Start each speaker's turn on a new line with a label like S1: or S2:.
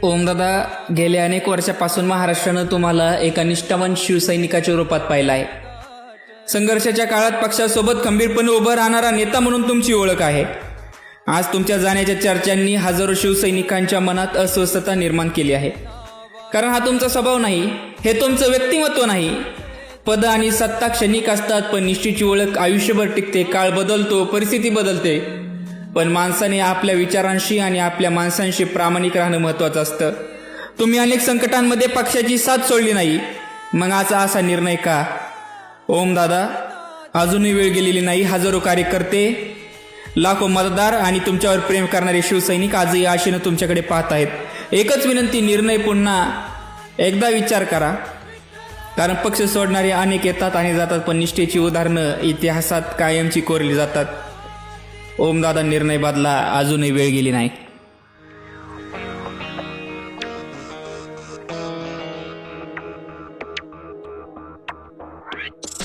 S1: ओमदादा, गेल्या अनेक वर्षापासून महाराष्ट्रानं तुम्हाला एका निष्ठावान शिवसैनिकाच्या रूपात पाहिलं आहे. संघर्षाच्या काळात पक्षासोबत खंबीरपणे उभं राहणारा नेता म्हणून तुमची ओळख आहे. आज तुमच्या जाण्याच्या चर्चांनी हजारो शिवसैनिकांच्या मनात अस्वस्थता निर्माण केली आहे. कारण हा तुमचा स्वभाव नाही, हे तुमचं व्यक्तिमत्व नाही. पद आणि सत्ता क्षणिक असतात, पण निष्ठेची ओळख आयुष्यभर टिकते. काळ बदलतो, परिस्थिती बदलते, पण माणसाने आपल्या विचारांशी आणि आपल्या माणसांशी प्रामाणिक राहणं महत्त्वाचं असतं. तुम्ही अनेक संकटांमध्ये पक्षाची साथ सोडली नाही, मग असा निर्णय का? ओमदादा, अजूनही वेळ गेलेली नाही. हजारो कार्यकर्ते, लाखो मतदार आणि तुमच्यावर प्रेम करणारे शिवसैनिक आजही आशेनं तुमच्याकडे पाहत आहेत. एकच विनंती, निर्णय पुन्हा एकदा विचार करा. कारण पक्ष सोडणारे अनेक येतात आणि जातात, पण निष्ठेची उदाहरणं इतिहासात कायमची कोरली जातात. ओमदादा, निर्णय बदला, अजूनही वेळ गेली नाही.